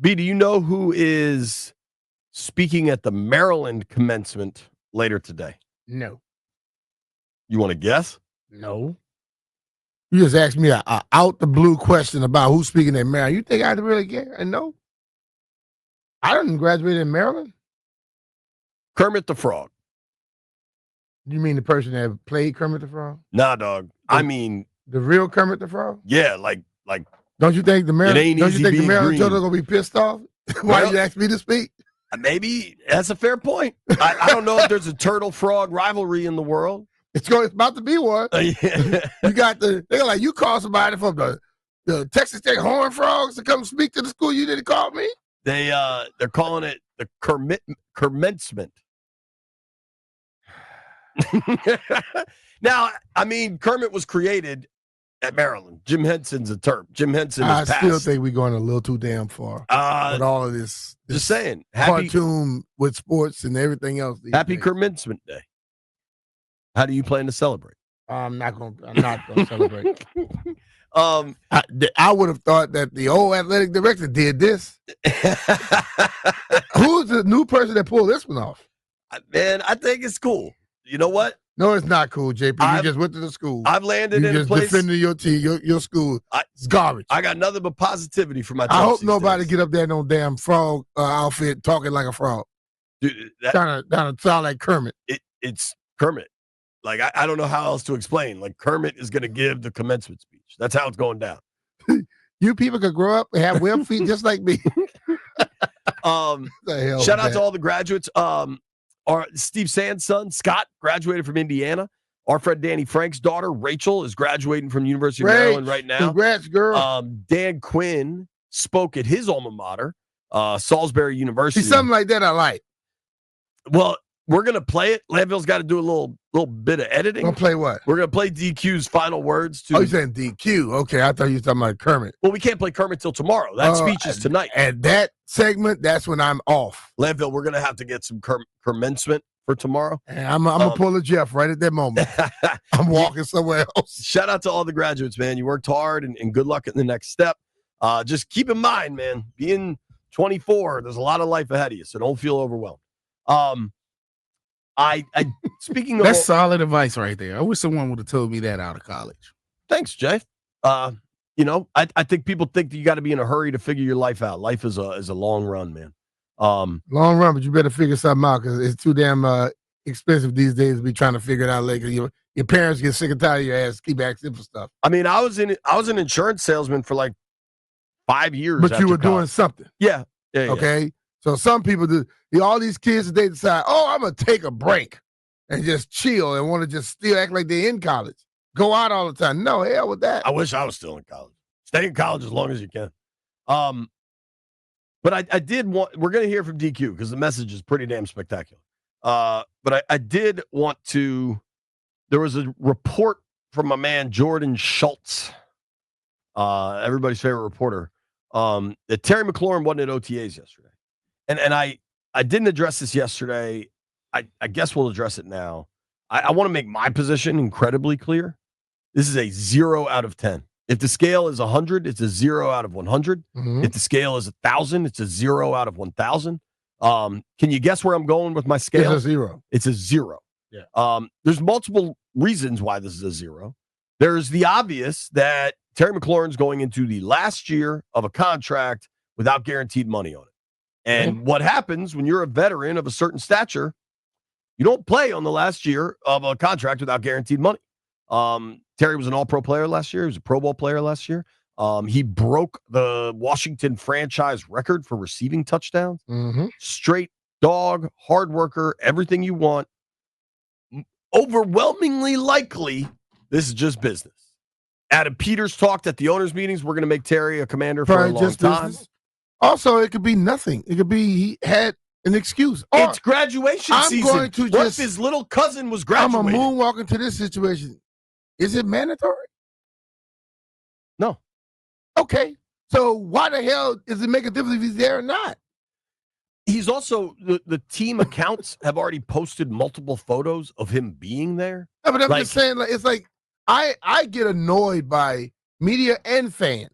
B, do you know who is speaking at the Maryland commencement later today? No. You want to guess? No. You just asked me a out the blue question about who's speaking at Maryland. You think I'd really get? I know. I didn't graduate in Maryland. Kermit the Frog. You mean the person that played Kermit the Frog? Nah, dog. I mean the real Kermit the Frog. Yeah, like. Don't you think the Maryland? Don't you think the Maryland children are gonna be pissed off? Why you asked me to speak? Maybe that's a fair point. I don't know if there's a turtle frog rivalry in the world. It's about to be one. You got they're like, you call somebody from the Texas Tech Horned Frogs to come speak to the school. You didn't call me. They're calling it the commencement. Now, I mean, Kermit was created at Maryland. Jim Henson's a Terp. Jim Henson is passed. I still think we're going a little too damn far with all of this. Just saying. Cartoon with sports and everything else. Happy Commencement Day. How do you plan to celebrate? I'm not going to celebrate. I would have thought that the old athletic director did this. Who's the new person that pulled this one off? Man, I think it's cool. You know what? No, it's not cool, JP. You just went to the school. I've landed in a place. You just defended your team, your school. It's garbage. I got nothing but positivity for my team. I hope nobody get up there in no damn frog outfit talking like a frog. Dude, trying to sound like Kermit. It's Kermit. Like, I don't know how else to explain. Like, Kermit is going to give the commencement speech. That's how it's going down. You people could grow up and have web feet just like me. Shout out to all the graduates. Our Steve Sand's son, Scott, graduated from Indiana. Our friend Danny Frank's daughter, Rachel, is graduating from the University of Maryland right now. Congrats, girl. Dan Quinn spoke at his alma mater, Salisbury University. See, something like that I like. Well, we're going to play it. Landville's got to do a little bit of editing. Gonna play what? We're going to play DQ's final words. Oh, you're saying DQ. Okay, I thought you were talking about Kermit. Well, we can't play Kermit till tomorrow. That speech is tonight. And that segment, that's when I'm off. Landville, we're going to have to get some commencement for tomorrow. And I'm going to pull a Jeff right at that moment. I'm walking somewhere else. Shout out to all the graduates, man. You worked hard, and good luck in the next step. Just keep in mind, man, being 24, there's a lot of life ahead of you, so don't feel overwhelmed. Speaking of that's solid advice right there. I wish someone would have told me that out of college. Thanks, Jay. I think people think that you got to be in a hurry to figure your life out. Life is a long run, man. Long run, but you better figure something out because it's too damn expensive these days to be trying to figure it out later. Your parents get sick and tired of your ass, keep asking for stuff. I mean, I was an insurance salesman for like 5 years. But you were doing something. Yeah. Okay. So some people do. All these kids, they decide, I'm going to take a break and just chill and want to just still act like they're in college. Go out all the time. No, hell with that. I wish I was still in college. Stay in college as long as you can. But I did want, we're going to hear from DQ because the message is pretty damn spectacular. But I did want to, there was a report from my man, Jordan Schultz, everybody's favorite reporter, that Terry McLaurin wasn't at OTAs yesterday. And I didn't address this yesterday. I guess we'll address it now. I want to make my position incredibly clear. This is a 0 out of 10. If the scale is 100, it's a 0 out of 100. Mm-hmm. If the scale is 1,000, it's a 0 out of 1,000. Can you guess where I'm going with my scale? It's a 0. It's a 0. Yeah. There's multiple reasons why this is a 0. There's the obvious that Terry McLaurin's going into the last year of a contract without guaranteed money on it. And what happens when you're a veteran of a certain stature, you don't play on the last year of a contract without guaranteed money. Terry was an all-pro player last year. He was a Pro Bowl player last year. He broke the Washington franchise record for receiving touchdowns. Mm-hmm. Straight dog, hard worker, everything you want. Overwhelmingly likely, this is just business. Adam Peters talked at the owners' meetings. We're going to make Terry a commander for a long time. Business. Also, it could be nothing. It could be he had an excuse. It's graduation season. Going to what if his little cousin was graduating? I'm a moonwalk into this situation. Is it mandatory? No. Okay. So why the hell does it make a difference if he's there or not? He's also, the team accounts have already posted multiple photos of him being there. No, but I'm just saying, it's like, I get annoyed by media and fans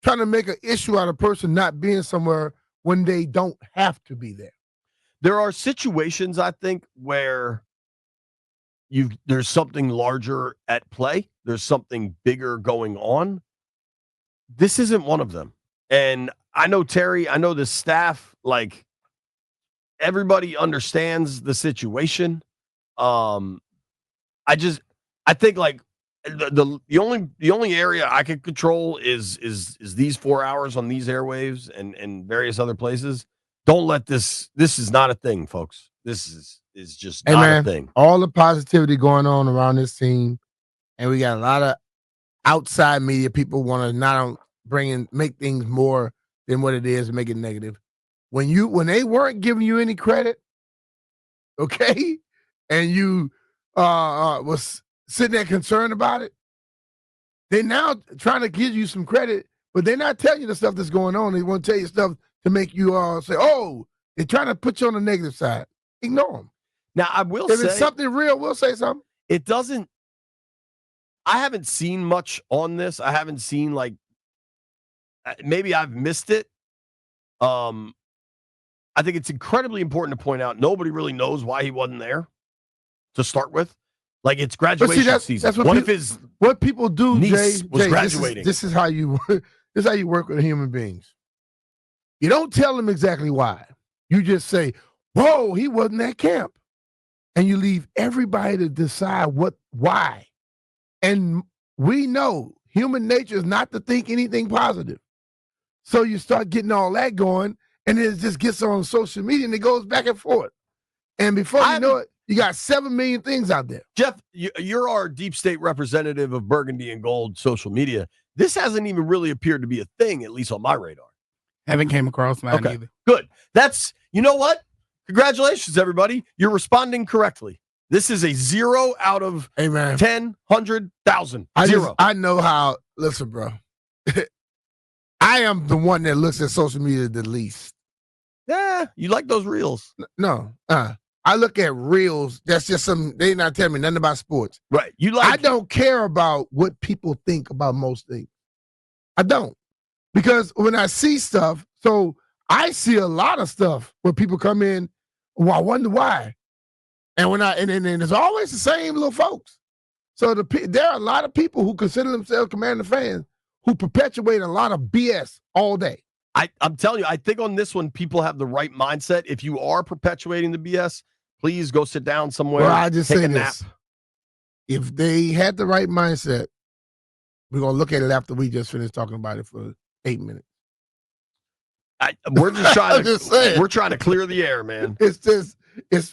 trying to make an issue out of a person not being somewhere when they don't have to be there. There are situations, I think, where there's something larger at play. There's something bigger going on. This isn't one of them. And I know Terry, I know the staff, like, everybody understands the situation. I think like the only area I can control is these 4 hours on these airwaves and various other places. Don't let this is not a thing, folks. This is just not a thing. All the positivity going on around this team, and we got a lot of outside media people want to not make things more than what it is and make it negative. When they weren't giving you any credit, okay, and you was sitting there concerned about it, they're now trying to give you some credit, but they're not telling you the stuff that's going on. They want to tell you stuff to make you say, oh, they're trying to put you on the negative side. Ignore them. Now, I will say, if it's something real, we'll say something. It doesn't, I haven't seen much on this. I haven't seen, like, maybe I've missed it. I think it's incredibly important to point out nobody really knows why he wasn't there to start with. Like, it's graduation season. That's what people do, niece Jay, was graduating. This is how you work with human beings. You don't tell them exactly why. You just say, whoa, he wasn't at camp. And you leave everybody to decide why. And we know human nature is not to think anything positive. So you start getting all that going, and then it just gets on social media, and it goes back and forth. And before you know it, you got 7 million things out there. Jeff, you're our deep state representative of Burgundy and Gold social media. This hasn't even really appeared to be a thing, at least on my radar. Haven't came across mine either. Good. You know what? Congratulations, everybody. You're responding correctly. This is a 0 out of 10, 100,000. Zero. I know how. Listen, bro. I am the one that looks at social media the least. Yeah, you like those reels. No. I look at reels. That's just they not telling me nothing about sports. Right. I don't care about what people think about most things. I don't. Because when I see stuff, so I see a lot of stuff where people come in, well, I wonder why. And and it's always the same little folks. So there are a lot of people who consider themselves Commander fans who perpetuate a lot of BS all day. I'm telling you, I think on this one, people have the right mindset. If you are perpetuating the BS, please go sit down somewhere. Well, I just take say a this. nap. If they had the right mindset, we're going to look at it after we just finished talking about it for 8 minutes. We're just trying we're trying to clear the air, man. It's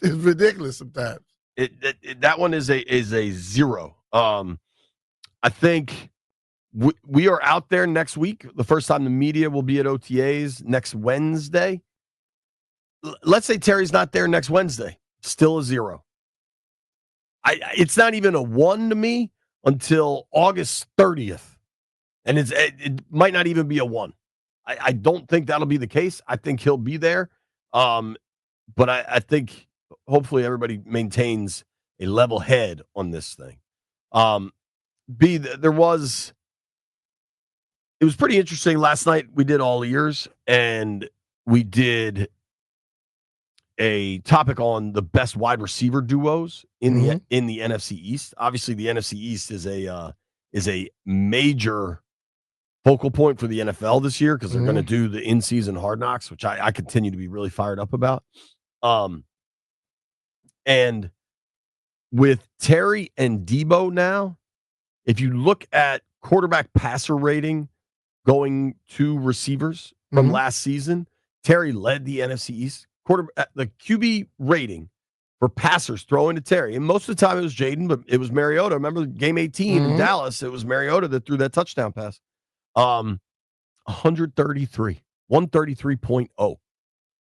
ridiculous sometimes. That one is a 0. I think we are out there next week. The first time the media will be at OTAs next Wednesday. Let's say Terry's not there next Wednesday. Still a 0. It's not even a 1 to me until August 30th. And it might not even be a 1. I don't think that'll be the case. I think he'll be there. But I think hopefully everybody maintains a level head on this thing. It was pretty interesting. Last night we did all ears, and we did a topic on the best wide receiver duos in the NFC East. Obviously, the NFC East is a major focal point for the NFL this year because they're going to do the in-season Hard Knocks, which I continue to be really fired up about. And with Terry and Debo now, if you look at quarterback passer rating going to receivers from last season, Terry led the NFC East. The QB rating for passers throwing to Terry, and most of the time it was Jaden, but it was Mariota. Remember game 18 in Dallas? It was Mariota that threw that touchdown pass. 133.0,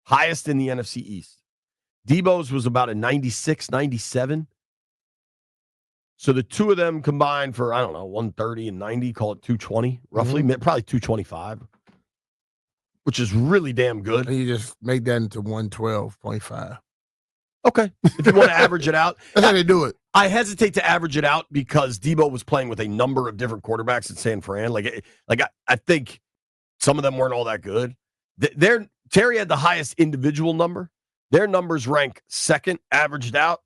highest in the NFC East. Debo's was about a 96, 97. So the two of them combined for, 130 and 90, call it 220, roughly, probably 225, which is really damn good. And you just make that into 112.5. Okay. If you want to average it out. That's how they do it. I hesitate to average it out because Debo was playing with a number of different quarterbacks in San Fran. I think some of them weren't all that good. Terry had the highest individual number. Their numbers rank second, averaged out.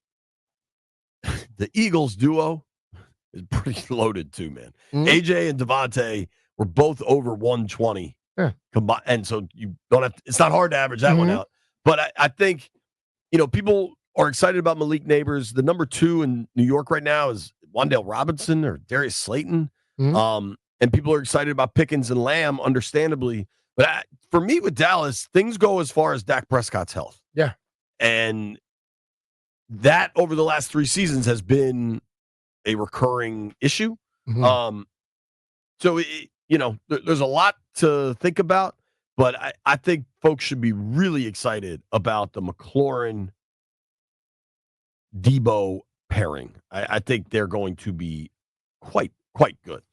The Eagles duo is pretty loaded too, man. AJ and Devontae were both over 120 combined, and so you don't have. It's not hard to average that one out. But I think people are excited about Malik Neighbors. The number 2 in New York right now is Wan'Dale Robinson or Darius Slayton. And people are excited about Pickens and Lamb, understandably. But for me with Dallas, things go as far as Dak Prescott's health. Yeah. And that over the last 3 seasons has been a recurring issue. So, there's a lot to think about. But I think folks should be really excited about the McLaurin Debo pairing. I think they're going to be quite good.